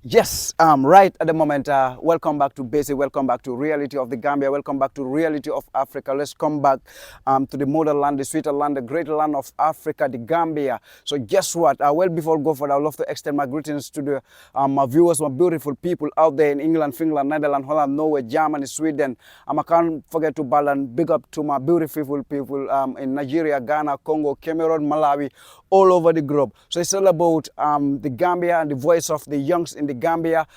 Yes, right at the moment. Welcome back to Basic. Welcome back to reality of the Gambia. Welcome back to reality of Africa. Let's come back to the motherland, the sweeter land, the greater land of Africa, the Gambia. So guess what? Well, before I go for that, I'd love to extend my greetings to the my viewers, my beautiful people out there in England, Finland, Netherlands, Holland, Norway, Germany, Sweden. I can't forget to balance. Big up to my beautiful people in Nigeria, Ghana, Congo, Cameroon, Malawi, all over the globe. So it's all about the Gambia and the voice of the youngs in the Gambia.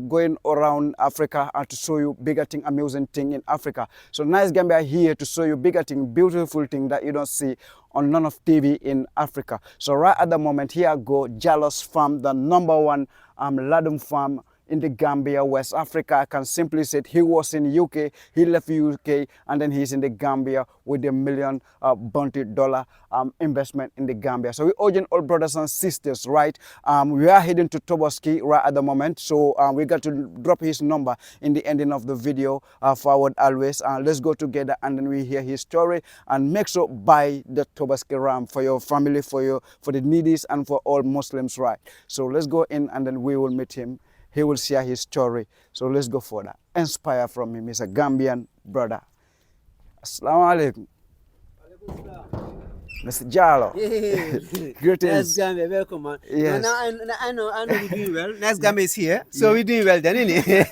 Going around Africa to show you bigger thing, amazing thing in Africa. So nice Gambia here to show you bigger thing, beautiful thing that you don't see on none of TV in Africa. So right at the moment, here I go, Jalous farm, the number one ladum farm in the Gambia, West Africa. I can simply say he was in UK, he left UK, and then he's in the Gambia with a million bounty dollar investment in the Gambia. So we urge all brothers and sisters, right? We are heading to Tobaski right at the moment, so we got to drop his number in the ending of the video forward always. Let's go together and then we hear his story and make sure buy the Tobaski ram for your family, for the needies, and for all Muslims, right? So let's go in and then we will meet him. He will share his story. So let's go for that. Inspire from him. He's a Gambian brother. Assalamu alaikum. Mr. Jallow. Yeah. Greetings. Nice Gambia, welcome, man. Yes. No, I know we're doing well. Nice Gambia is here, so we're doing well then, isn't it?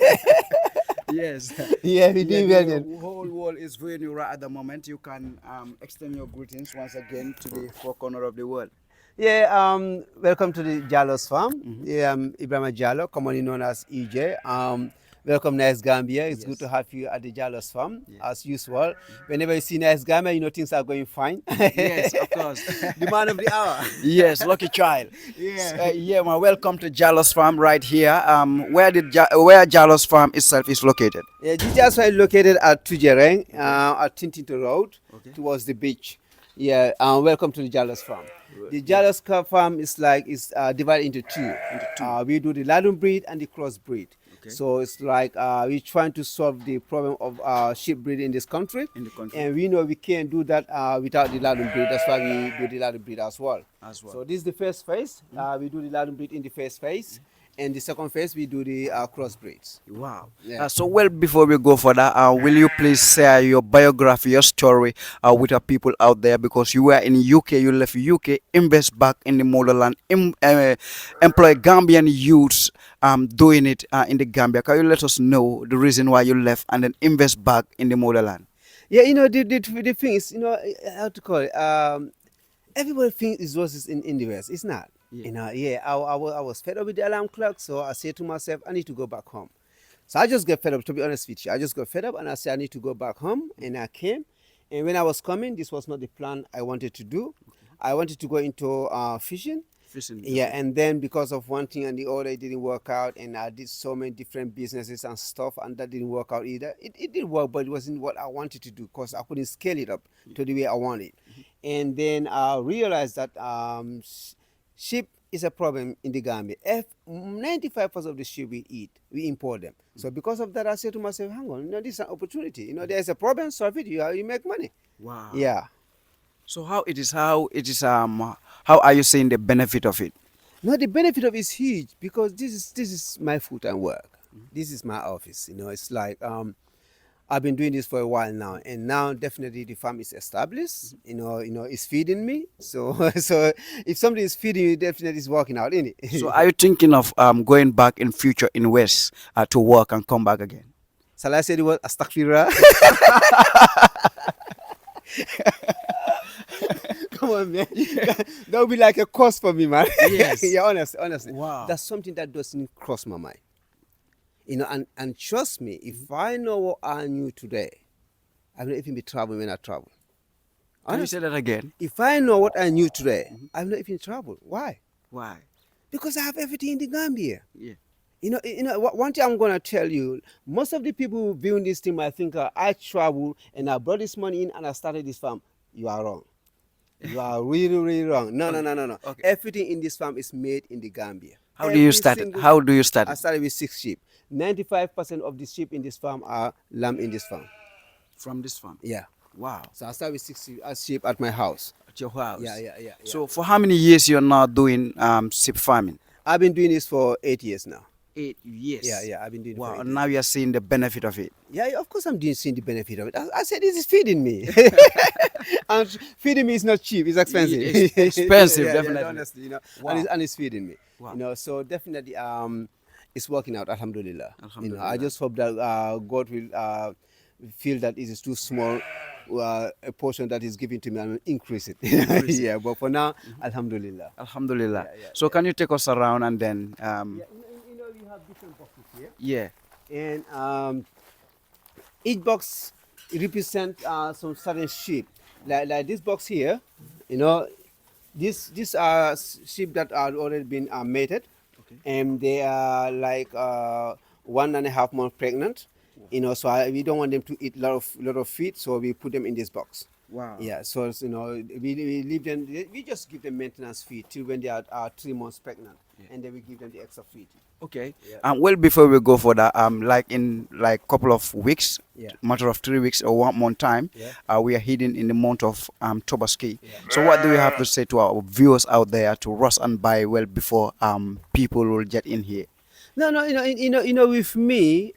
Yes. Yeah, we're doing well then. The whole world is viewing you right at the moment. You can extend your greetings once again to the four corners of the world. Yeah, welcome to the Jalous farm. Yeah, I'm Ibrahim Djallow, commonly known as EJ. Welcome, Nice Gambia. It's good to have you at the Jalous farm, as usual. Whenever you see Nice Gambia, you know things are going fine. Yes, of course. The man of the hour. Yes, lucky child. Yeah. Yeah, well, welcome to Jalous farm right here. Where Jalous farm itself is located? Yeah, this Jalous farm is located at Tujereng, at Tintinto Road, towards the beach. Yeah, welcome to the Jalous farm. The Jalous farm is divided into two. We do the ladum breed and the crossbreed. So it's like we're trying to solve the problem of sheep breed in this country. And we know we can't do that without the ladum breed. That's why we do the ladum breed as well. So this is the first phase. We do the ladum breed in the first phase. And the second phase, we do the crossbreeds. Wow. Yeah. So, well, before we go for that, will you please share your biography, your story with our people out there? Because you were in UK, you left UK, invest back in the motherland, employ Gambian youths doing it in the Gambia. Can you let us know the reason why you left and then invest back in the motherland? Yeah, you know, the thing is, you know, how to call it, everybody thinks it was in the West. It's not. You know, I was fed up with the alarm clock, so I said to myself, I need to go back home. So I just got fed up, to be honest with you. I just got fed up and I said, I need to go back home. And I came. And when I was coming, this was not the plan I wanted to do. I wanted to go into fishing. Yeah, and then because of one thing and the other, it didn't work out. And I did so many different businesses and stuff, and that didn't work out either. It did work, but it wasn't what I wanted to do because I couldn't scale it up to the way I wanted. And then I realized that sheep is a problem in the Gambia. 95% of the sheep we eat, we import them. So because of that, I said to myself, hang on, you know, this is an opportunity. You know, there's a problem, solve it, you make money. Wow. Yeah. So how are you seeing the benefit of it? No, the benefit of it is huge because this is my full-time work. This is my office. You know, it's like I've been doing this for a while now, and now definitely the farm is established. You know, it's feeding me. So if somebody is feeding you, definitely it's working out, isn't it? So are you thinking of going back in future in West to work and come back again? Shall I say the word astaghfirullah? Come on, man. That would be like a cost for me, man. Yes. Yeah, honestly. Wow. That's something that doesn't cross my mind. You know, and trust me, if I know what I knew today, I will not even be traveling when I travel. Can you say that again? If I know what I knew today, I will not even travel. Why? Why? Because I have everything in the Gambia. Yeah. You know, one thing I'm gonna tell you, most of the people viewing this thing might think I travel and I brought this money in and I started this farm. You are wrong. You are really, really wrong. No. Okay. Everything in this farm is made in the Gambia. How do you start it? How do you start I it? started with 6 sheep. 95% of the sheep in this farm are lamb in this farm. From this farm? Yeah. Wow. So I started with 6 sheep at my house. At your house? Yeah. So for how many years you're now doing sheep farming? I've been doing this for 8 years now. 8 years. I've been doing it. Wow, for 8 and years. now you're seeing the benefit of it. Yeah, of course I'm seeing the benefit of it. I said this is feeding me. And feeding me is not cheap, it's expensive. It's expensive, Yeah, definitely. honestly, you know, Wow. and it's feeding me. Wow. You know, so definitely it's working out, alhamdulillah. You know, I Alhamdulillah. just hope that God will feel that it is too small a portion that is given to me and will increase it. Increase it. Yeah, but for now, alhamdulillah. Alhamdulillah. Yeah, So can you take us around and then Yeah, you know, we have different boxes here. yeah. And each box represent some certain sheep. Like this box here, you know, these are sheep that are already been mated, Okay. and they are like 1.5 months pregnant. You know, so we don't want them to eat lot of feed, so we put them in this box. Wow. Yeah, so you know, we leave them. We just give them maintenance feed till when they are 3 months pregnant, and then we give them the extra feed. Okay. Yeah. Well, before we go for that, like in like couple of weeks, Yeah. matter of 3 weeks or 1 month time, Yeah. we are heading in the month of Tobaski. So what do we have to say to our viewers out there to rush and buy well before people will get in here? No, you know, with me,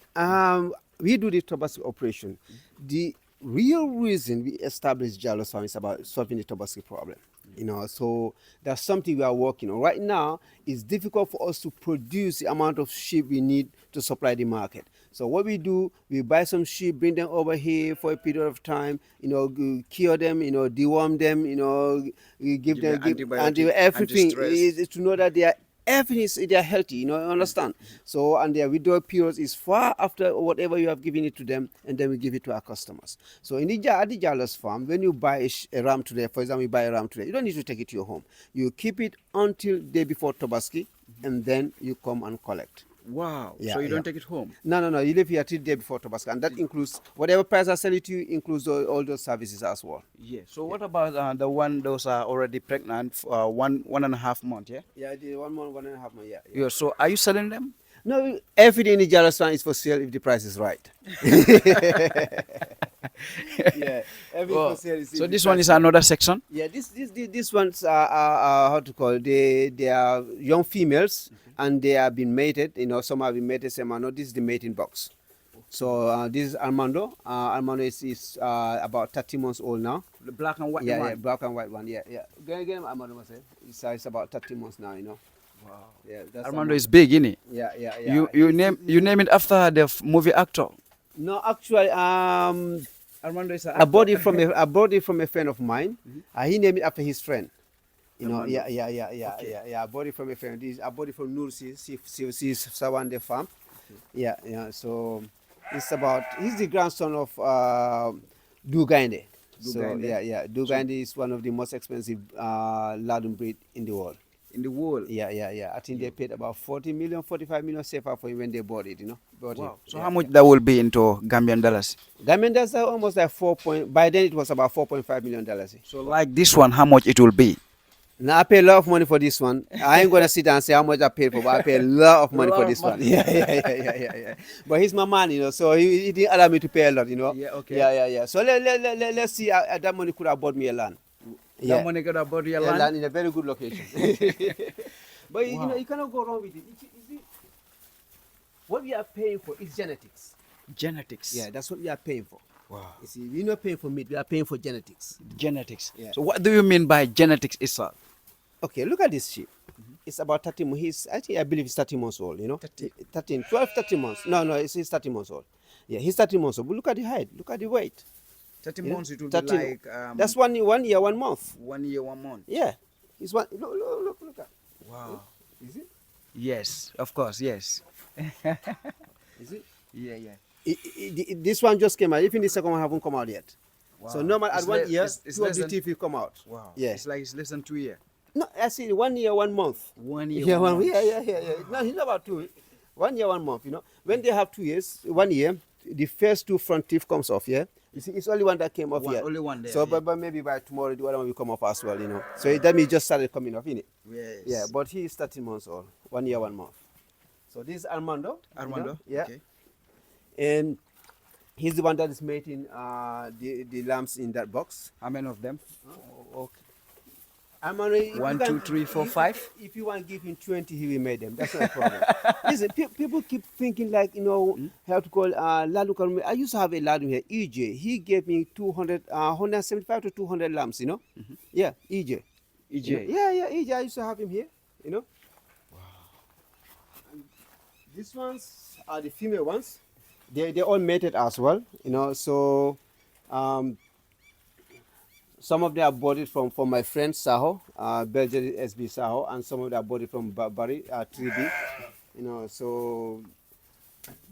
we do the Tobaski operation. The real reason we established Jalous Farm is about solving the Tobaski problem. You know, so that's something we are working on. Right now, it's difficult for us to produce the amount of sheep we need to supply the market. So what we do, we buy some sheep, bring them over here for a period of time, you know, cure them, you know, deworm them, you know, we give them everything is to know that they are everything they are healthy, you know, understand? So, and their withdrawal period is far after whatever you have given it to them, and then we give it to our customers. So in at the Jalous farm, when you buy a ram today, for example, you buy a ram today, you don't need to take it to your home. You keep it until day before Tobaski, and then you come and collect. Wow. Yeah, So you don't yeah. take it home? No, you live here till day before Tobaski, and that includes whatever price I sell it to you, includes all those services as well. Yeah. So what about those are already pregnant for 1.5 months? Yeah. Yeah, the 1 month, 1.5 months, yeah. Yeah. So are you selling them? No, everything in the Jalous farm is for sale if the price is right. Yeah, everything Oh, for sale is. so this one is another section? Yeah, this ones are how to call it? They are young females, and they have been mated. You know, some have been mated, some are not. This is the mating box. So this is Armando. Armando is about 30 months old now. The black and white Yeah, one? yeah, black and white one. Yeah. Get him, Armando must say. It's about 30 months now. You know. Wow. Yeah, that's Armando is big, isn't it? Yeah. You name it after the movie actor. No, actually, Armando is I bought it from a friend of mine. He named it after his friend. You know, Armando. yeah. I bought it from a friend. I bought it from Nur Sawande farm. Yeah. So he's the grandson of Dugande. So Dugande. Dugande is one of the most expensive ladum breed in the world. In the world. Yeah. I think they paid about 40 million, 45 million CFA for it when they bought it, you know. Wow. So how much that will be into Gambian dollars? Gambian dollars are almost like by then it was about $4.5 million. So like this one, how much it will be? Now I pay a lot of money for this one. I ain't gonna sit down and say how much I paid for, but I pay a lot of money for this one. Yeah. But he's my man, you know, so he didn't allow me to pay a lot, you know. Yeah, okay. Yeah. So let's see. That money could have bought me a land. That money could have bought you a land? Land in a very good location. But you know, you cannot go wrong with it. You see, what we are paying for is genetics. Genetics. Yeah, that's what we are paying for. Wow. You see, we're not paying for meat, we are paying for genetics. Genetics. Yeah. So what do you mean by genetics itself? Okay, look at this sheep. It's about 30 months. I believe he's 30 months old, you know. 30 months. No, he's 30 months old. Yeah, he's 30 months old. But look at the height, look at the weight. 30 You know, months, it will 30 be like... that's 1 year, 1 month. 1 year, 1 month. Yeah. It's one. Look at. Wow. Is it? Yes, of course, yes. Is it? Yeah. This one just came out. Even the second one haven't come out yet. Wow. So normal at It's 1 year, it's two of less the than- teeth will come out. Wow. Yeah. It's like it's less than 2 years. No, I see 1 year, 1 month. 1 year, Yeah, 1 month. yeah. No, he's about 2. 1 year, 1 month. You know, when they have 2 years, 1 year, the first 2 front teeth comes off. Yeah, you see, it's only one that came off here. Only one there. So, yeah. but maybe by tomorrow the other one will come off as well. You know, so that means just started coming off, innit? Yes. Yeah, but he is 13 months old. 1 year, 1 month. So this is Armando. Armando. You know? Yeah. Okay. And he's the one that is mating the lambs in that box. How many of them? Okay. I'm on a, 1, 2, 3, 4, 5. If you want to give him 20, he will make them. That's not a problem. Listen, people keep thinking like, how to call ladum. I used to have a ladum here, EJ. He gave me 200, 175 to 200 lambs, Yeah, EJ. EJ. Yeah, EJ. I used to have him here, Wow. And these ones are the female ones. They all mated as well, So, some of them are bought it from my friend Saho, Belgian SB Saho, and some of them are bought it from Barry 3B. So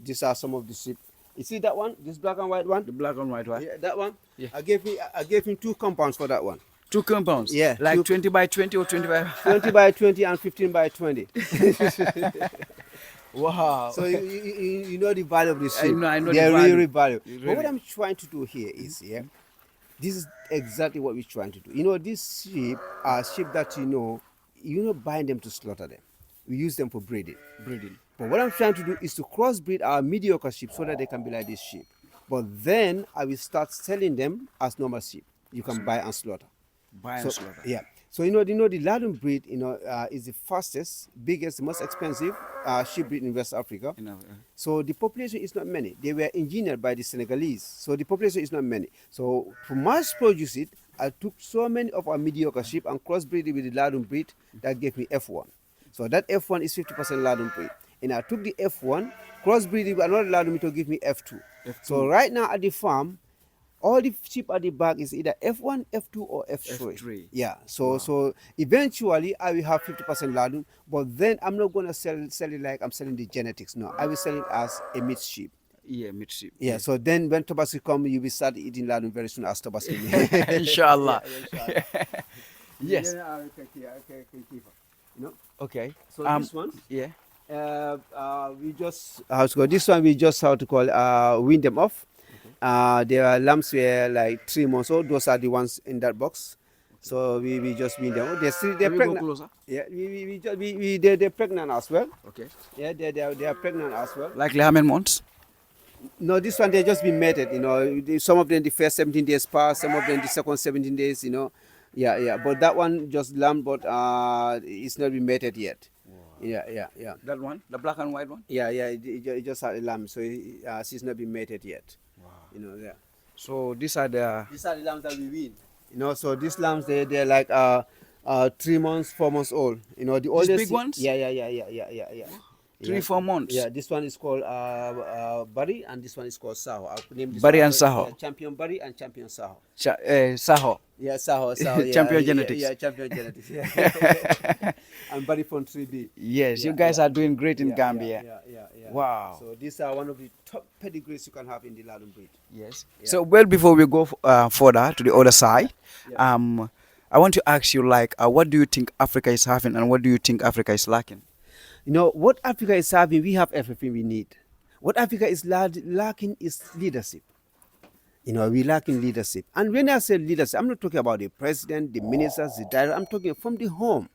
these are some of the sheep. You see that one, this black and white one? The black and white one? Yeah, that one. Yeah. I gave him 2 compounds for that one. 2 compounds? Yeah. Like 20 by 20 or 20 by 20 by 20 and 15 by 20. Wow. So you know the value of the sheep. I know They're the value. really value. Really. But what I'm trying to do here is, this is exactly what we're trying to do. These sheep are sheep that you're not buying them to slaughter them. We use them for breeding. But what I'm trying to do is to crossbreed our mediocre sheep so that they can be like this sheep. But then I will start selling them as normal sheep. You can buy and slaughter. Yeah. So the ladum breed is the fastest, biggest, most expensive sheep breed in West Africa. So the population is not many. They were engineered by the Senegalese. So the population is not many. So to mass produce it, I took so many of our mediocre sheep and crossbreed it with the ladum breed that gave me F1. So that F1 is 50% ladum breed. And I took the F1, crossbreed it with another ladum to give me F2. So right now at the farm, all the sheep at the back is either F1, F2, or F3. Yeah. So eventually I will have 50% ladum, but then I'm not going to sell it like I'm selling the genetics. No, I will sell it as a meat sheep. Yeah, meat sheep. Yeah. So then when Tobaski come, you will start eating ladum very soon as Tobaski. Inshallah. Yeah, Yes. Okay. So this one. Yeah. We just this one we just wean them off. Their lambs were like 3 months old. Those are the ones in that box. So we just wean them. They're pregnant. Closer? Yeah, they're pregnant as well. Okay. Yeah, they are pregnant as well. Like how many months? No, this one they just been mated. Some of them the first 17 days past, some of them the second 17 days. Yeah. But that one just lamb, but it's not been mated yet. Wow. Yeah. That one, the black and white one. Yeah. It just had a lamb, so she's not been mated yet. Wow. Yeah. So these are the lambs that we wean. So these lambs they're like 3 months, 4 months old. The oldest. These big ones. Yeah. 3, 4 months. Yeah, this one is called Barry, and this one is called Saho. I'll name this Barry one, and Saho. Champion Barry and Champion Saho. Saho. Yeah, Saho. Yeah, Champion genetics. Yeah, champion genetics. Yeah. And Barry from 3B. Yes, you guys are doing great in Gambia. Yeah. Wow. So these are one of the top pedigrees you can have in the ladum breed. Yes. Yeah. So before we go further to the other side, I want to ask you what do you think Africa is having and what do you think Africa is lacking? What Africa is having, we have everything we need. What Africa is lacking is leadership. We lacking leadership. And when I say leadership, I'm not talking about the president, the ministers, the director. I'm talking from the home.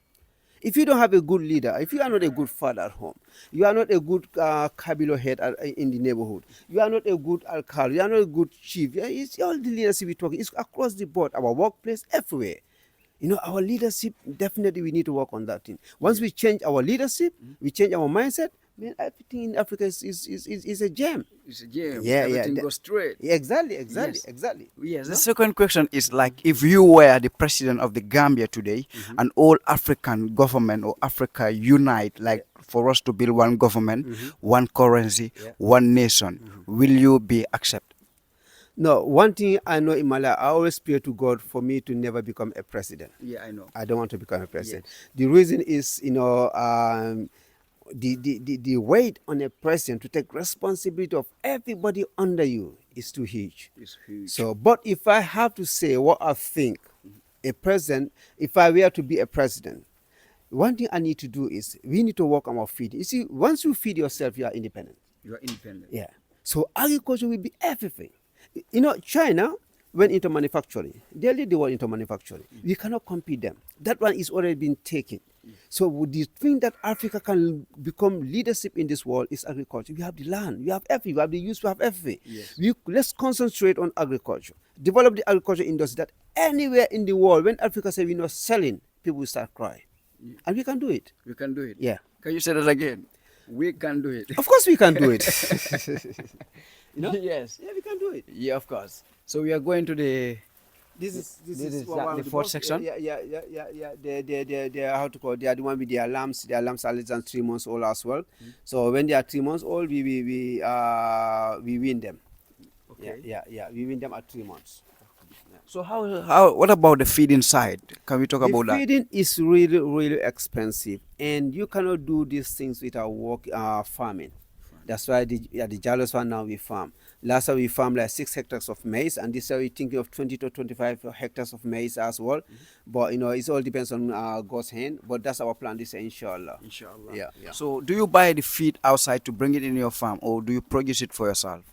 If you don't have a good leader, if you are not a good father at home, you are not a good Kabilo head in the neighborhood, you are not a good alcalde, you are not a good chief. It's all the leadership we're talking. It's across the board, our workplace, everywhere. Our leadership, definitely we need to work on that thing. Once we change our leadership, we change our mindset, man, everything in Africa is a gem. It's a gem. Yeah, Everything goes straight. Exactly. Yes. The second question is if you were the president of the Gambia today, an all African government or Africa unite, for us to build one government, one currency, one nation, will you be accepted? No, one thing I know in my life, I always pray to God for me to never become a president. Yeah, I know. I don't want to become a president. Yes. The reason is, the weight on a president to take responsibility of everybody under you is too huge. It's huge. So, but if I have to say what I think, a president, if I were to be a president, one thing I need to do is we need to work on our feet. You see, once you feed yourself, you are independent. You are independent. Yeah. So agriculture will be everything. China went into manufacturing. They lead the world into manufacturing. We cannot compete them. That one is already been taken. So the thing that Africa can become leadership in this world is agriculture. We have the land, we have everything, we have the use, we have everything. Yes. Let's concentrate on agriculture. Develop the agriculture industry that anywhere in the world, when Africa says we're not selling, people will start crying. And we can do it. We can do it. Yeah. Can you say that again? We can do it. Of course we can do it. You know? Yes. Yeah, we can do it. Yeah, of course. So we are going to the. This is one of the fourth section? Yeah. They how to call it? They are the one with their lambs. Their lambs are less than 3 months old as well. So when they are 3 months old, we win them. Okay. Yeah. We win them at 3 months. So how what about the feeding side? Can we talk about The that? feeding is really expensive, and you cannot do these things without farming. That's why the Jalous one now we farm. Last year we farmed like 6 hectares of maize, and this year we're thinking of 20 to 25 hectares of maize as well. But it all depends on God's hand. But that's our plan this year, inshallah. Inshallah. Yeah. So do you buy the feed outside to bring it in your farm, or do you produce it for yourself?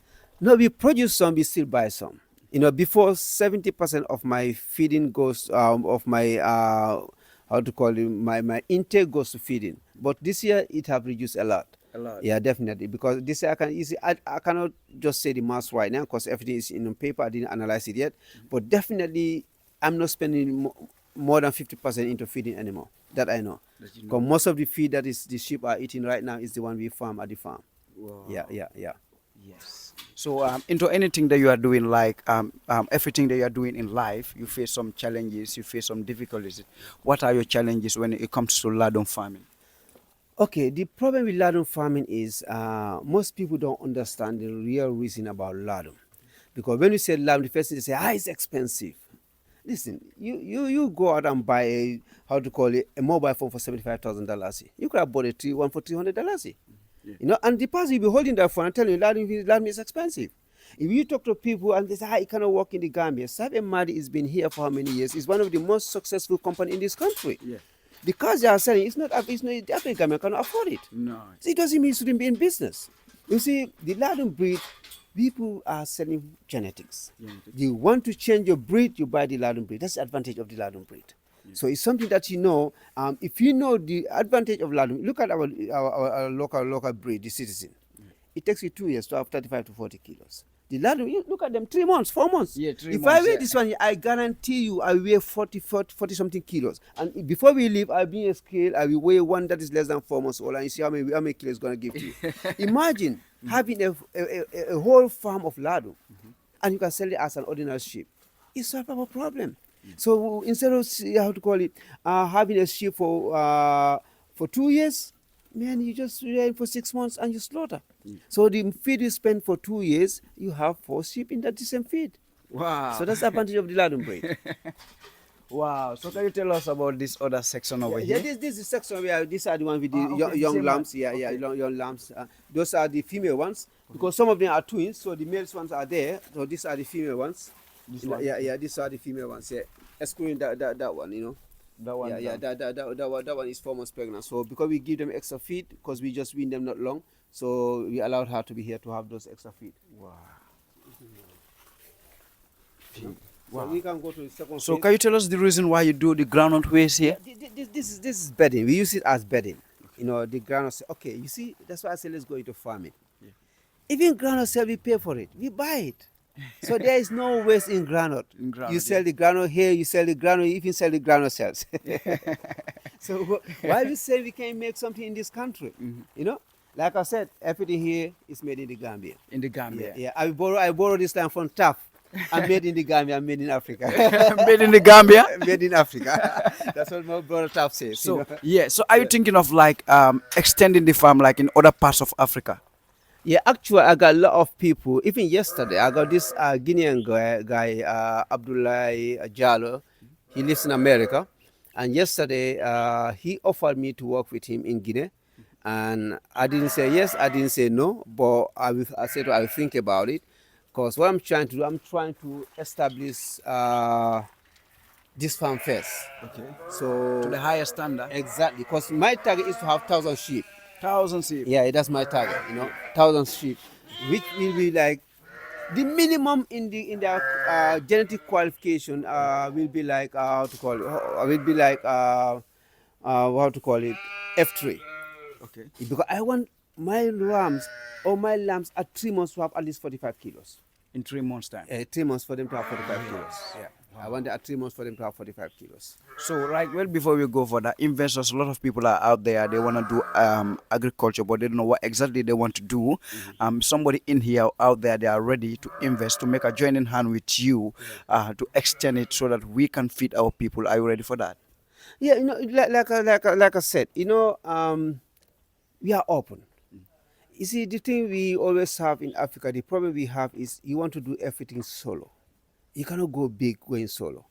No, we produce some, we still buy some. Before 70% of my feeding goes of my how to call it, my intake goes to feeding. But this year it have reduced a lot. A lot. Yeah, definitely. Because this year I cannot just say the mass right now because everything is in paper. I didn't analyze it yet. But definitely I'm not spending more than 50% into feeding anymore. That I know. Because most of the feed that is the sheep are eating right now is the one we farm at the farm. Wow. Yeah. Yes. So into anything that you are doing, like everything that you are doing in life, you face some challenges, you face some difficulties. What are your challenges when it comes to ladon farming? Okay, the problem with ladon farming is most people don't understand the real reason about ladon. Because when you say ladon, the first thing they say, it's expensive. Listen, you go out and buy a mobile phone for $75,000. You could have bought one for $300. And the person will be holding that phone and telling you ladon is expensive. If you talk to people and they say, it cannot work in the Gambia, Saab Madi has been here for how many years? It's one of the most successful companies in this country. Yeah. The cars they are selling, it's not the African Gambia cannot afford it. No. So it doesn't mean it shouldn't be in business. You see, the ladon breed, people are selling genetics. You want to change your breed, you buy the ladon breed. That's the advantage of the ladon breed. So it's something that if you know the advantage of ladon, look at our local breed, the citizen. It takes you 2 years to have 35 to 40 kilos. The ladon, you look at them, 3 months, 4 months. Yeah, 3 months. If I weigh this one, I guarantee you I weigh 40 something kilos. And before we leave, I'll be a scale, I will weigh one that is less than 4 months old, and you see how many kilos it's going to give to you. Imagine having a whole farm of ladon, and you can sell it as an ordinary sheep. It's a proper problem. So instead of having a sheep for 2 years, man, you just rear for 6 months and you slaughter. So the feed you spend for 2 years, you have 4 sheep in that same feed. Wow! So that's the advantage of the ladon breed. Wow! So can you tell us about this other section over here? Yeah, this is section where these are the ones with the young lambs. Young lambs. Those are the female ones because some of them are twins. So the male ones are there. So these are the female ones. These are the female ones. Yeah, excluding that one, That one. That one is 4 months pregnant. So because we give them extra feed, because we just wean them not long, so we allowed her to be here to have those extra feed. Wow. Wow. So we can go to the second So phase. Can you tell us the reason why you do the groundnut waste here? This is bedding. We use it as bedding. The groundnut. Okay, you see, that's why I say let's go into farming. Yeah. Even groundnut sell, we pay for it. We buy it. So there is no waste in groundnut. You sell the groundnut here, you sell the groundnut, you even sell the groundnut cells. So why we say we can make something in this country? Like I said, everything here is made in the Gambia. In the Gambia. Yeah. I borrow this land from TAF. I'm made in the Gambia, I'm made in Africa. Made in the Gambia? Made in Africa. That's what my brother TAF says. So so are you thinking of extending the farm like in other parts of Africa? Yeah, actually, I got a lot of people. Even yesterday, I got this Guinean guy Abdullahi Djallow. He lives in America. And yesterday, he offered me to work with him in Guinea. And I didn't say yes, I didn't say no. But I said I will think about it. Because what I'm trying to do, I'm trying to establish this farm first. Okay. So to the highest standard. Exactly. Because my target is to have 1,000 sheep. 1,000 sheep. Yeah, that's my target. 1,000 sheep, which will be like the minimum in their genetic qualification. Will be like F3. Okay. Because I want my lambs at 3 months to have at least 45 kilos. In 3 months' time. 3 months for them to have 45 kilos. Yeah. I want at 3 months for them to have 45 kilos. So, right, well, before we go for the investors, a lot of people are out there. They want to do agriculture, but they don't know what exactly they want to do. Somebody in here out there, they are ready to invest, to make a joining hand with you, to extend it so that we can feed our people. Are you ready for that? Yeah, like I said, we are open. You see, the thing we always have in Africa, the problem we have is you want to do everything solo. You cannot go big going solo.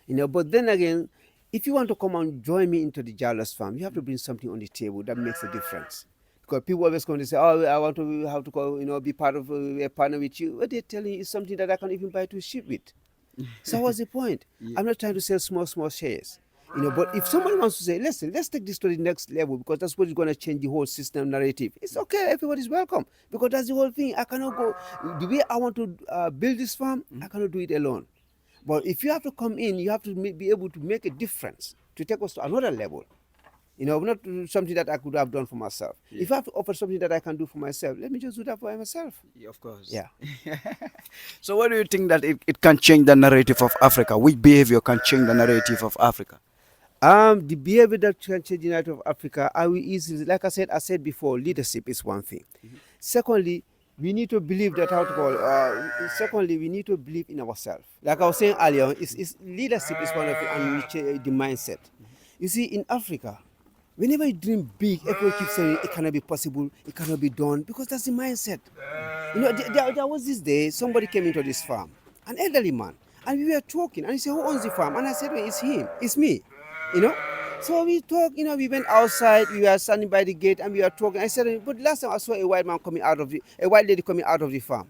But then again, if you want to come and join me into the Jalous farm, you have to bring something on the table that makes a difference. Because people always come to say, "Oh, I want to have to go, be part of a partner with you." What they're telling you is something that I can even buy to ship with. So what's the point? I'm not trying to sell small shares. But if somebody wants to say, listen, let's take this to the next level because that's what is going to change the whole system narrative. It's okay, everybody's welcome because that's the whole thing. I cannot go, the way I want to build this farm, I cannot do it alone. But if you have to come in, you have to be able to make a difference to take us to another level. Not something that I could have done for myself. Yeah. If I have to offer something that I can do for myself, let me just do that for myself. Yeah, of course. Yeah. So what do you think that it can change the narrative of Africa? Which behavior can change the narrative of Africa? The behavior that can change the narrative of Africa, I will easily, like I said before, leadership is one thing. Secondly, we need to believe that secondly, we need to believe in ourselves. Like I was saying earlier, leadership is one of the mindset. You see, in Africa, whenever you dream big, everyone keeps saying it cannot be possible, it cannot be done, because that's the mindset. There was this day, somebody came into this farm, an elderly man, and we were talking, and he said, "Who owns the farm?" And I said, "Well, it's him, it's me." So we talked, we went outside, we were standing by the gate and we were talking. I said, "But last time I saw a white lady coming out of the farm."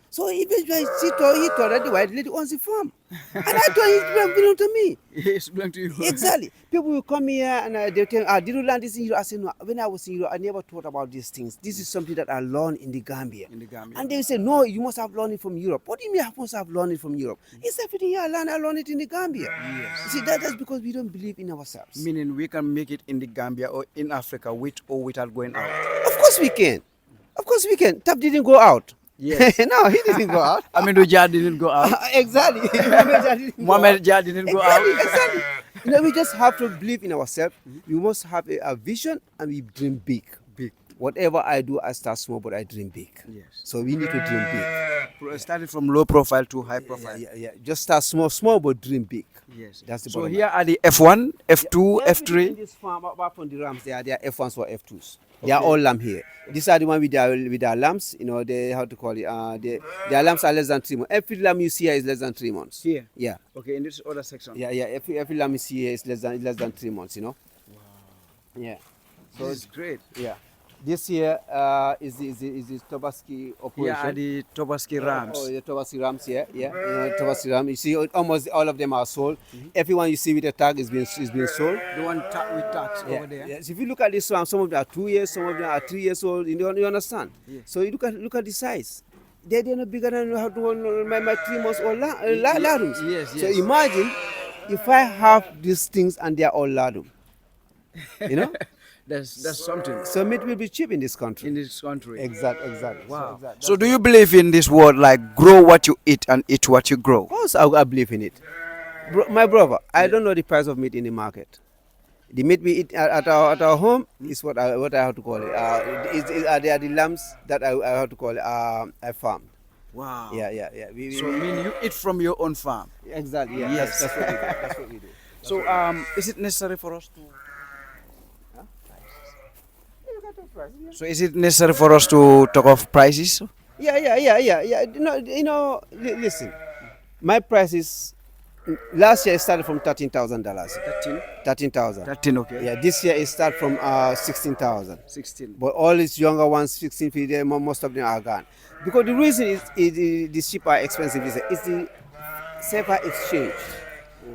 So eventually he thought that the white lady owns the farm. And I thought it belonged to me. Yes, belonged to you. Exactly. People will come here and they tell me, "Did you learn this in Europe?" I said, "No, when I was in Europe, I never thought about these things. This is something that I learned in the Gambia." And they say, "No, you must have learned it from Europe." What do you mean I must have learned it from Europe? It's everything here I learned it in the Gambia. Yes. You see, that's because we don't believe in ourselves. Meaning we can make it in the Gambia or in Africa with or without going out. Of course we can. Of course we can. Tap didn't go out. Yes. No, he didn't go out. Amidou Jah didn't go out. Exactly. Mohamed Jah didn't go out. Exactly. We just have to believe in ourselves. We must have a vision and we dream big. Big. Whatever I do, I start small, but I dream big. Yes. So we need to dream big. Starting from low profile to high profile. Yeah. Just start small, but dream big. Yes. That's the so bottom here line. are the F1, F2, F3. In this farm, apart from the rams, they are F1s or F2s. They are all lamb here. These are the one with their lambs. They how to call it. Their lambs are less than 3 months. Every lamb you see here is less than 3 months. Here. Yeah. Okay, in this other section. Yeah. Every lamb you see here is less than 3 months. Wow. Yeah. So it's great. Yeah. This here is the Tobaski operation. Here are the Tobaski rams. The Tobaski rams here. Yeah. Tobaski ram. You see, almost all of them are sold. Everyone you see with a tag is being sold. The one with tags over there. Yeah. So if you look at this one, some of them are 2 years, some of them are 3 years old. You understand? Yes. So you look at the size. They're not bigger than my 3 months old ladums. Yes. So imagine if I have these things and they're all ladum. That's something. So meat will be cheap in this country. Exactly. Wow. So do you believe in this word, like grow what you eat and eat what you grow? Of course, I believe in it. My brother, I don't know the price of meat in the market. The meat we eat at our home is what I have to call it. They are the lambs that I have to call it. I farmed. Wow. Yeah. So I mean you eat from your own farm. Exactly. Yeah. Yes. That's what we do. So is it necessary for us to? So is it necessary for us to talk of prices? Yeah. Listen, my prices last year it started from $13,000. 13,000. 13, okay. Yeah, this year it started from 16,000. 16. But all these younger ones, 16 feet, most of them are gone. Because the reason is the sheep are expensive is the safer exchange.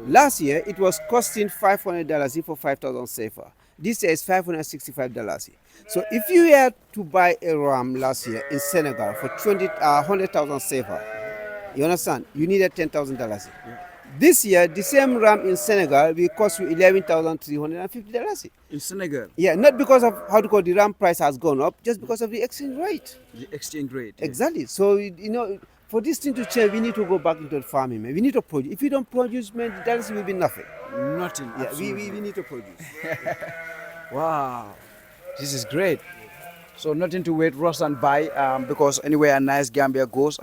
Last year it was costing $500 for 5,000 safer. This year is $565. So if you had to buy a ram last year in Senegal for 100,000 safer, you understand? You needed $10,000. Yeah. This year, the same ram in Senegal will cost you $11,350. In Senegal? Yeah, not because of the ram price has gone up, just because of the exchange rate. The exchange rate. Exactly. So For this thing to change, we need to go back into the farming, man. We need to produce. If we don't produce, man, the dynasty will be nothing. Nothing. Yeah, we need to produce. Wow, this is great. So nothing to wait, rush and buy because anywhere a nice Gambia goes,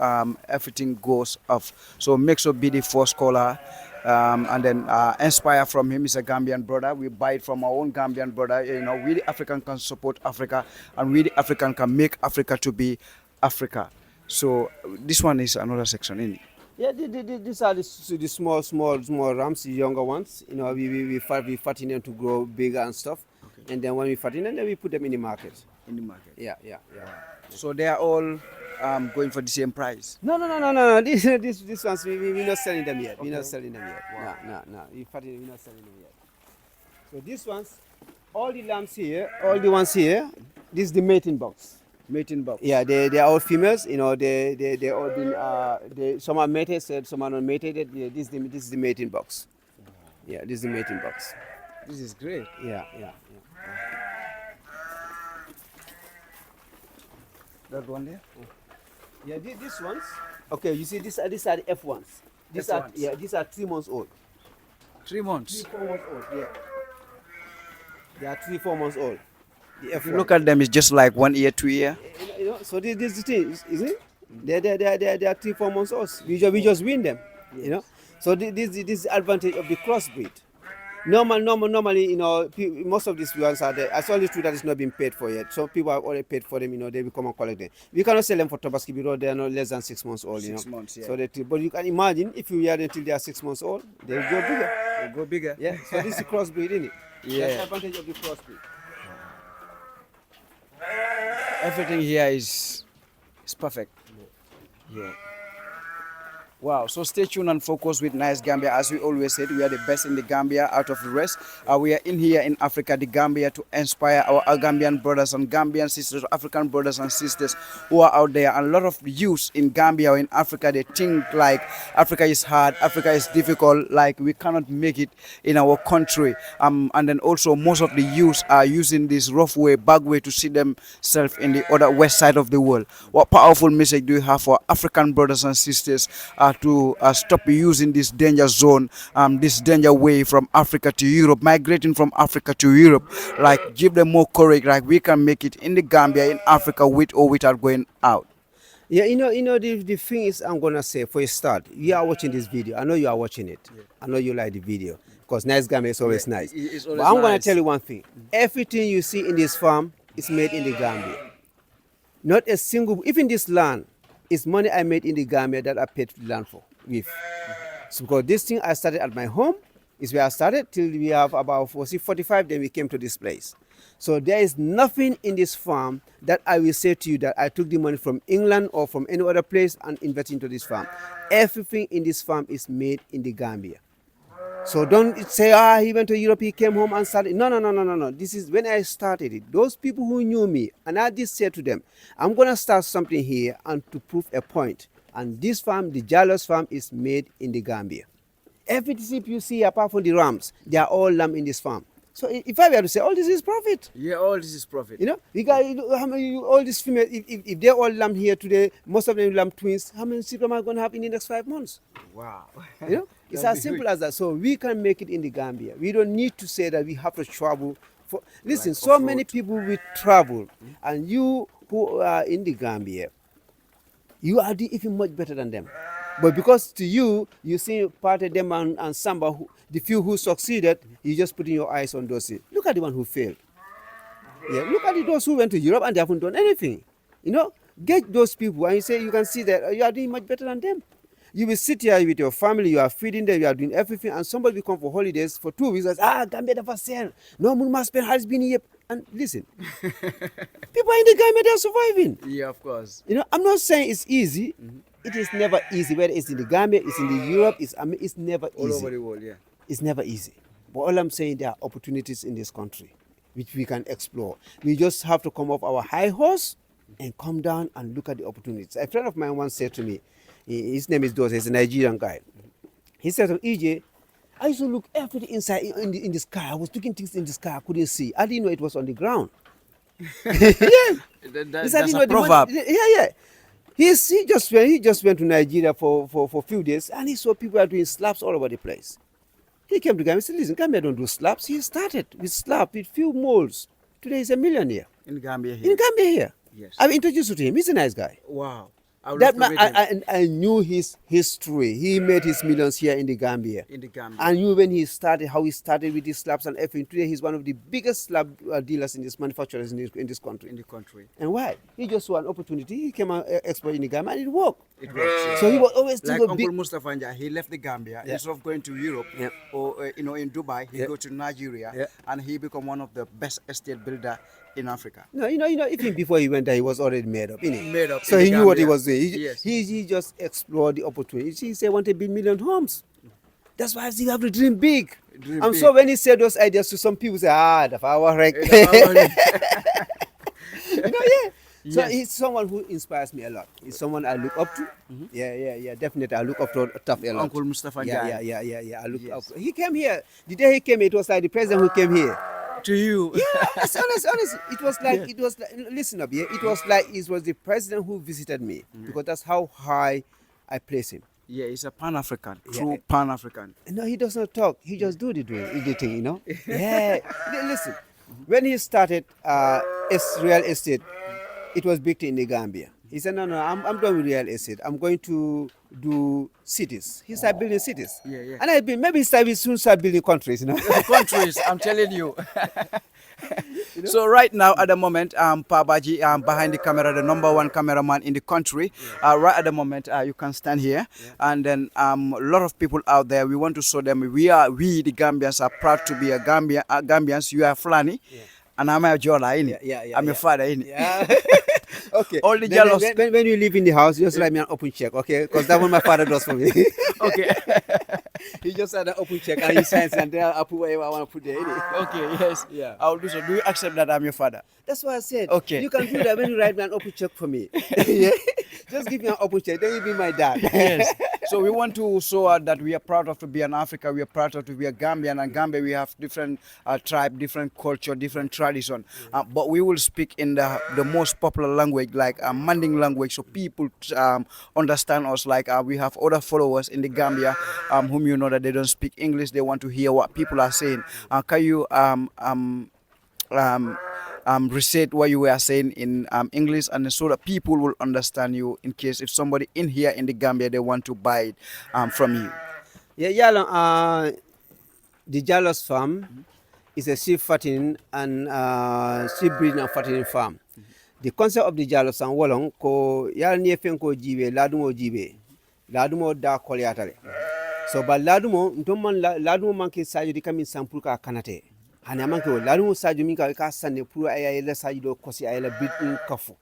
everything goes off. So make sure be the first caller and then inspire from him. He's a Gambian brother. We buy it from our own Gambian brother. You know, we the African can support Africa and we the African can make Africa to be Africa. So this one is another section in it. Yeah, these are the small rams, the younger ones. You know, we fatten them to grow bigger and stuff. Okay. And then when we fatten them, then we put them in the market. In the market. Yeah. So they are all going for the same price. No. These ones we're not selling them yet. Okay. We're not selling them yet. Wow. No. We're not selling them yet. So these ones, all the lambs here, all the ones here, this is the mating box. Mating box. Yeah, they are all females. You know, they all been some are mated, some are not mated. Yeah, this is the mating box. Yeah, this is the mating box. This is great. Yeah. That one there? Yeah, these ones. Okay, you see these are the F1s. These are 3 months old. 3 months. 3-4 months old. Yeah. They are 3-4 months old. If you look at them, it's just like 1 year, 2 year. You know, so this is the thing, isn't it? They are 3-4 months old. We just win them. Yes. You know. So this is the advantage of the crossbreed. Normally, you know, most of these ones are there. It's only true that it's not been paid for yet. So people have already paid for them. You know, they will come and collect them. We cannot sell them for Tobaski because they are not less than 6 months old. 6 months, yeah. So but you can imagine if you hear until they are 6 months old, they will go bigger. They go bigger. Yeah. So this is crossbreed, isn't it? Yeah. That's the advantage of the crossbreed. Everything here is perfect. Yeah. Wow, so stay tuned and focus with Nice Gambia. As we always said, we are the best in the Gambia out of the rest. We are in here in Africa, the Gambia, to inspire our Gambian brothers and Gambian sisters, African brothers and sisters who are out there. And a lot of youths in Gambia or in Africa, they think like Africa is hard, Africa is difficult, like we cannot make it in our country. And then also most of the youths are using this rough way, bad way to see themselves in the other west side of the world. What powerful message do you have for African brothers and sisters to stop using this danger zone, this danger way from Africa to Europe, migrating from Africa to Europe? Like, give them more courage, like we can make it in the Gambia, in Africa, with or without going out. Yeah, you know the thing is, I'm gonna say for a start, you are watching this video. I know you are watching it. Yeah. I know you like the video because Nice Gambia is always nice. It's always but I'm nice. gonna tell you one thing: everything you see in this farm is made in the Gambia. Not a single, even this land, is money I made in the Gambia that I paid the land for with. So because this thing I started at my home, is where I started till we have about 45. Then we came to this place. So there is nothing in this farm that I will say to you that I took the money from England or from any other place and invested into this farm. Everything in this farm is made in the Gambia. So don't say, he went to Europe, he came home and started. No. This is when I started it. Those people who knew me, and I did say to them, I'm going to start something here and to prove a point. And this farm, the Jalous farm, is made in the Gambia. Every sheep you see, apart from the rams, they are all lamb in this farm. So if I were to say, all this is profit. Yeah, all this is profit. You know, you got how many, all these females, if they're all lamb here today, most of them lamb twins, how many sheep am I going to have in the next 5 months? Wow. You know, it's as simple as that. So we can make it in the Gambia. We don't need to say that we have to travel. Listen, like so many people will travel, and you who are in the Gambia, you are even much better than them. But because to you, you see part of them and Samba, the few who succeeded, you just putting your eyes on those. Look at the one who failed. Yeah, look at those who went to Europe and they haven't done anything. You know, get those people and you can see that you are doing much better than them. You will sit here with your family, you are feeding them, you are doing everything, and somebody will come for holidays for 2 weeks and say, Gambia never sell. No, Munmaspen has been here. And listen, people in the Gambia, they are surviving. Yeah, of course. You know, I'm not saying it's easy. It is never easy. Whether it's in the Gambia, it's in the Europe, it's never easy. All over the world, yeah. It's never easy. But all I'm saying, there are opportunities in this country which we can explore. We just have to come off our high horse and come down and look at the opportunities. A friend of mine once said to me, his name is Dosa, he's a Nigerian guy. He said, EJ, I used to look everything inside in the sky. I was looking things in the sky I couldn't see. I didn't know it was on the ground. Yeah. That's a proverb. Yeah. He just went to Nigeria for a few days, and he saw people are doing slaps all over the place. He came to Gambia and said, listen, Gambia don't do slaps. He started with slap with few molds. Today he's a millionaire. In Gambia here? In Gambia here. Yes. I've introduced you to him. He's a nice guy. Wow. That man, I knew his history. He made his millions here in the Gambia. In the Gambia. I knew when he started, how he started with his slabs and everything. Today he's one of the biggest slab dealers in this, manufacturers in this country. In the country. And why? He just saw an opportunity. He came and export in the Gambia and it worked. It works. So he was always like big. Uncle Mustafa Njai, he left the Gambia instead of going to Europe or in Dubai. He go to Nigeria and he become one of the best estate builder in Africa. No, even before he went there, he was already made up. Made up. So he knew what he was doing. Yes. He just explored the opportunity. He said, I want to build million homes. That's why you have to dream big. So when he said those ideas to some people, say, the power rank. So he's someone who inspires me a lot. He's someone I look up to. Yeah. Definitely, I look up to Tough a lot. Uncle Mustafa Njai. Yeah. I look up. He came here. The day he came, it was like the president who came here. To you. Yeah, honest. It was like, listen up, it was like it was the president who visited me because that's how high I place him. Yeah, he's a Pan-African, true Pan-African. No, he does not talk. He just do the thing, Yeah. Listen, when he started real estate, it was big in the Gambia. He said, no, I'm done with real estate. I'm going to do cities. He started building cities. Yeah. And maybe he soon start building countries, Countries, I'm telling you. So right now, at the moment, Pabaji behind the camera, the #1 cameraman in the country. Right at the moment, you can stand here. And then a lot of people out there, we want to show them we the Gambians are proud to be a Gambians. You are Fulani. And I'm a Jola, I'm a father, Okay. All the Jalous. When you live in the house, just write me an open check, okay? Because that's what my father does for me. Okay. He just had an open check and he signs and then I'll put whatever I want to put there. Okay, yes. Yeah. I'll do so. Do you accept that I'm your father? That's what I said. Okay. You can do that when you write me an open check for me. Yeah? Just give me an open check, then you be my dad. Yes. So we want to show that we are proud of to be an Africa, we are proud of to be a Gambian, and Gambia we have different tribe, different culture, different tradition. But we will speak in the most popular language, like Manding language, so people understand us. Like we have other followers in the Gambia whom you know that they don't speak English, they want to hear what people are saying. Can you recite what you were saying in English, and so that people will understand you in case if somebody in here in the Gambia they want to buy it from you. Yeah, the Jalous farm is a sheep fattening and sheep breeding and fattening farm. The concept of the Jalous and Wolong ko yala niefen ko jibe ladumo da kolyatale. So ba ladumo ntomman ladumo manke sajo di kamin sampul ka kanate. Hani amanke ladumo sajo min ka sanne pour ayela sajo do kosi ayela bit kafu.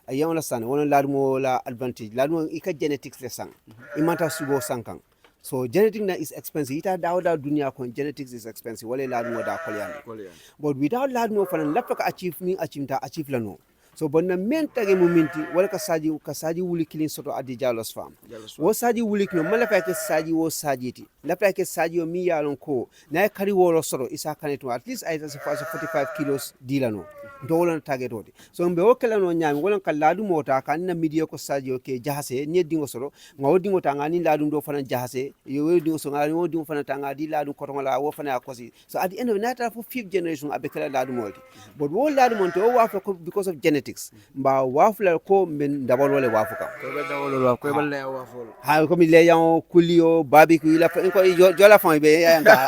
I understand one ladumo la advantage. Ladumo ika genetics le sang. Imata subo sankang. So genetics is expensive. Ita dawda dunia kon genetics is expensive. Wale ladumo da kolyani. But without ladumo fanan lapaka achieve lano. So bonna men tage momenti wala ka saji wuli kilin soto adi Jalous farm. Wo saji wuli kilin mala fa ke saji wo sajiti. La fa ke saji o mi yalon ko na kari wolo soto isa kaneto at least I 45 kilos dilano. Dolan tage rodi. So mbe okela no nyami wala ka ladu mota kan na midio ko saji o ke jahase ne dingo soto ngawdi ngota ngani ladu do fana jahase yo dingo so ngani wo dingo fana tanga di ladu ko ngala wo fana akosi. So at the end of nata for fifth generation abekela ladu molti. But wo ladu monte o wa because of genetics. Mba wafula ko men dabol wala wafuka Ko be le waful ha ko mi le yan kulio barbecue la ko jola fon be ya nga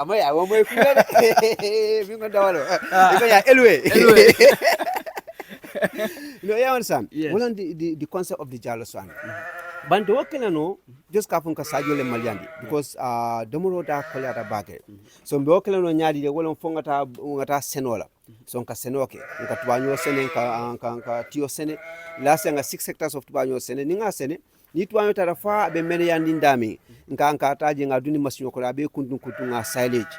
amaya wo moy kulele mi ngo dawalo ko ya elwe no ya understand well the concept of the Jalous one bando wakela no just kafun ka sajo le malyandi because domoro da kolata bagel so mbe wakela no nyaadi de wolon fongata ngata senola so ka senoke ka tubanyo sene ka tio sene la senga 6 hectares of tubanyo sene ninga sene ni tuwa tara fa be mene yandi ndami nka taji nga duni machine ko abe kuntu nga silage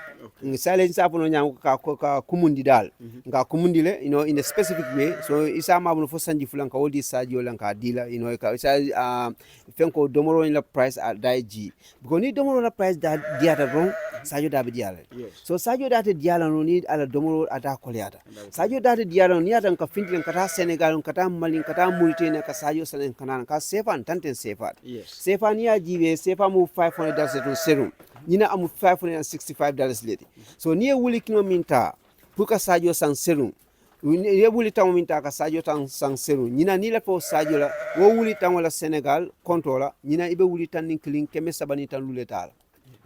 silage sa pono nyam ka kumundi dal nga kumundi le in a specific way so isa ma bono fo sanji fulan ka wodi saji wala ka dila ka isa fenko domoro la price at daiji because ni domoro la price da diata ron sajo da be diala so sajo da te diala no ni ala domoro ata kolyata sajo da te diala ni ata ka findin ka ta Senegal ka ta Mali ka ta Mauritania ka sajo sanen kanan ka sefan tanten sefat sefan ya jibe sefa mu $500 to serum nina amu $565 lady so ni wuli kino minta puka sajo san serum ni wuli tamu minta ka sajo tan san serum nina ni la po sajo la wo wuli tamu la Senegal controla nina ibe wuli tan nin clean keme sabani tan luletal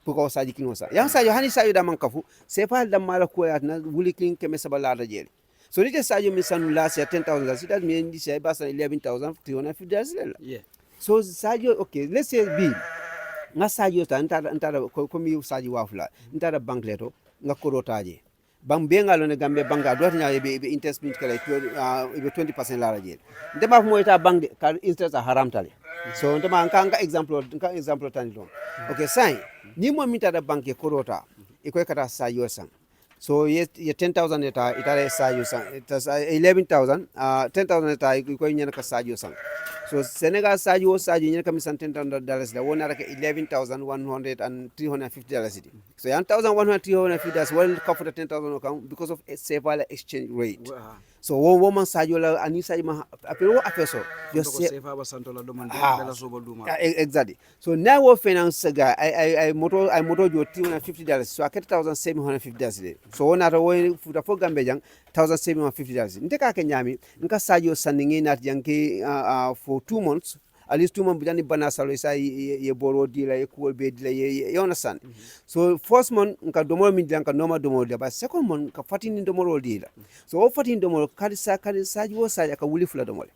puka sajo kino sa yang sajo hani sajo da man kafu sefa da mala ko ya na wuli clean keme sabala da jeli so ni sajo mi sanu last year $10,000 that mean this year basa $11,350 yeah so sajo okay let's say b nga sajo ta ntara ko mi sajo wafula ntara bank leto nga korotaje bang benga lo ne Gambia banka do nya be interest mint kala be 20% la rajel ndema fu moyta bank de ka interest a haram tale so ndema nka example tan don okay sai ni mo minta da bank korota e ko kata sajo sang so ye 10,000 eta itare sajo sang it 11,000 10,000 eta ko nyana ka sajo sang so Senegal sajo nyana ka misan $10,000 da wona raka $11,100 and $350 so $1,100 well cover the $10,000 account because of several exchange rate so wo man sajo la ani sajo ma apelo apeso just sefa ba santola do man dela sobo duma exactly so now wo finance guy I moto jo $350 so I get $1,750 so wona to wo futa fo Gambia jang $1,750 ndeka ke nyami nka sajo sandingi nat janki for 2 months at least 2 months bidani bana salo isa ye boro dila ye kuol be dila ye you understand so first month nka domoro min janka normal domoro dila but second month ka fatini domoro dila so o fatini domoro kadi sajo wo sajo ka wuli fula domole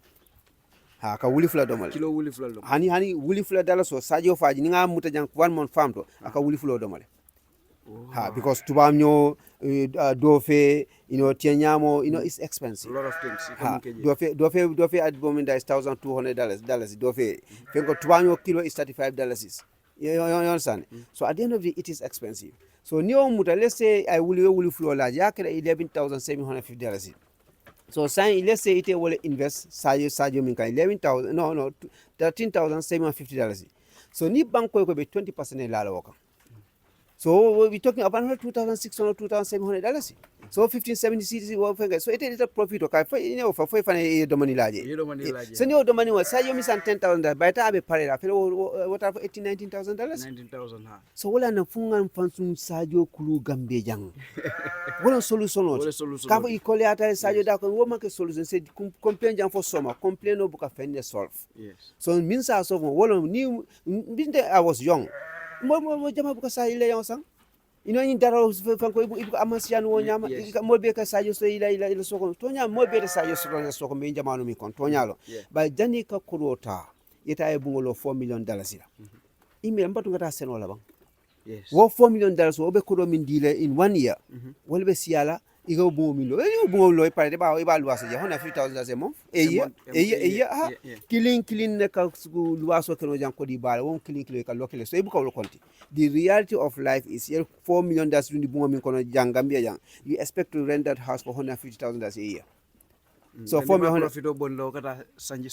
ka wuli fula domole kilo wuli fula domole hani wuli fula dala so sajo faji ninga muta jank 1 month fam to aka wuli fula domole because tubam nyo dofe tianyamo it's expensive a lot of things dofe at the moment is $1,200 dofe fenko tubam kilo is $35 you understand so at the end of the day it is expensive so niyo muta let's say I wuli flow la yakela $11,750 so say let's say it will invest sajo min kan $13,750 so ni banko ko be 20% la la waka so we're talking about $2,600 $2,700 so 1570 cities so it is a profit okay for fane do money laje so ni do money wa sayo mi san $10,000 by ta be parela what are $19,000 $19,000 ha so wala na fungan fansum sajo kulu Gambia jang wala solution ka ko ikole ata sajo da ko wo make solution c'est complain jang for soma complain no buka fenne solve yes so min sa so wala ni binde I was young mo jama buka sa ile yon sang in daro fanko ibu amasian wo nyama mo be ka sajo so ila soko to nyama mo be sajo so me jamanu mi kon to nyalo ba jani ka kurota ita e bungolo $4 million ila ime mbatu ngata sen wala bang yes wo $4 million wo be kudo min dile in 1 year wol be siala igo bungo milo e bungo lo e pare ba luaso je hona $50,000 a month killing ne ka luaso keno jan ko di bala won killing ka lokele so e buka lo konti the reality of life is here $4 million dundi bungo min kono Gambia jang you expect to rent that house for $150,000 a year so $4 million profito bondo kata sanji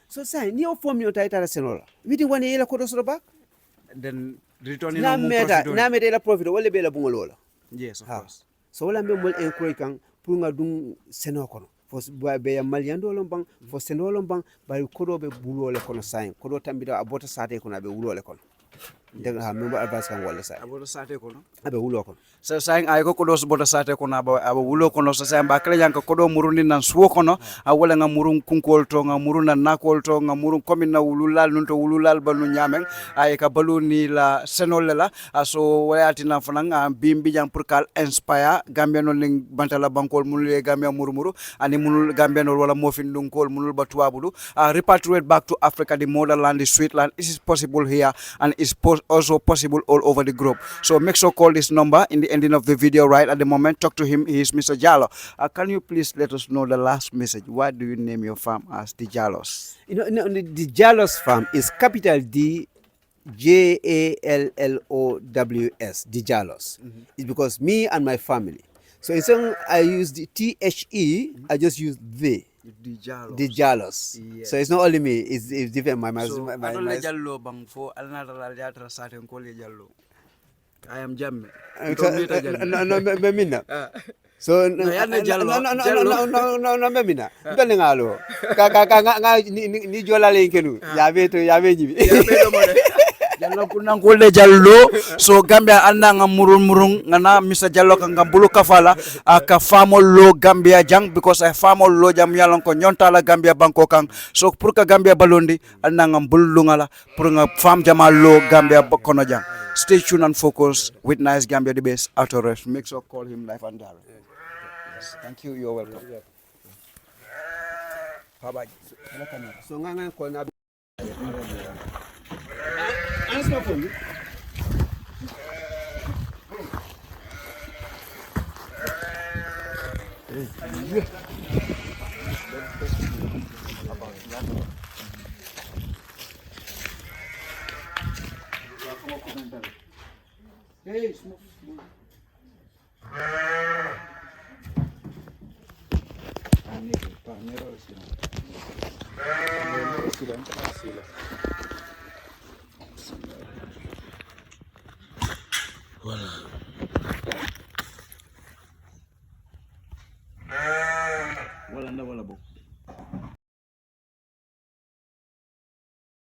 so say ni o $4 million taita senola witi woni yela ko do so back then returning no profit na meta la profit wala be la bungo lola yes of course so wala mbe mol encourage kan pour nga dum seno kono fo be ya maliando lombang fo seno lombang bari kodo be bulole kono sain kodo tambida abota sate kono be wulole kono daga ha member advice kan wala sai abota sate kono abe wulo kono so sain ay ko kodo bota sate kono aba wulo kono so sain ba kala yanka kodo murundi nan suwo kono a wala nga murun kunkol to nga muruna nakol to nga murun komin na wululal nun to wululal banu nyamen ay ka baluni la senol la so wayati na fanan bimbi jang pour kal inspire Gambia non ling bantala bankol munul Gambia murmuru ani munul Gambia non wala mofin dunkol munul batwabulu repatriate back to Africa the motherland the sweet land. It is possible here and it's also possible all over the group. So make sure call this number in the ending of the video right at the moment. Talk to him. He is Mr. Jallow. Can you please let us know the last message? Why do you name your farm as the Jalous? The Jalous farm is capital D Jallows, the Jalous. It's because me and my family. So instead I use the THE, I just use the Jalous. The Jalous. Yes. So it's not only me, it's different. So I Jallow bang for another certain call Jallow. I am Jamme. No, so no, memina. Ndole ngalo. Ka ni jola lenkenu. Yabe nyibi. Jallow kunang kule Jallow. So Gambia anda murung ngana Mr. Jallow kang bulu kafala ka famo lo Gambia jang because I famo lo jam yalon ko nyonta la Gambia banko kang. So pour ka Gambia balondi anda bulu ngala pour nga fam jama lo Gambia kono jang. Stay tuned and focus with Nice Gambia the best auto ref. Make sure call him live and direct. Yes. Thank you. You're welcome. Bye-bye. So nganga ko na answer for me. Hey, smooth. Wala na wala bok.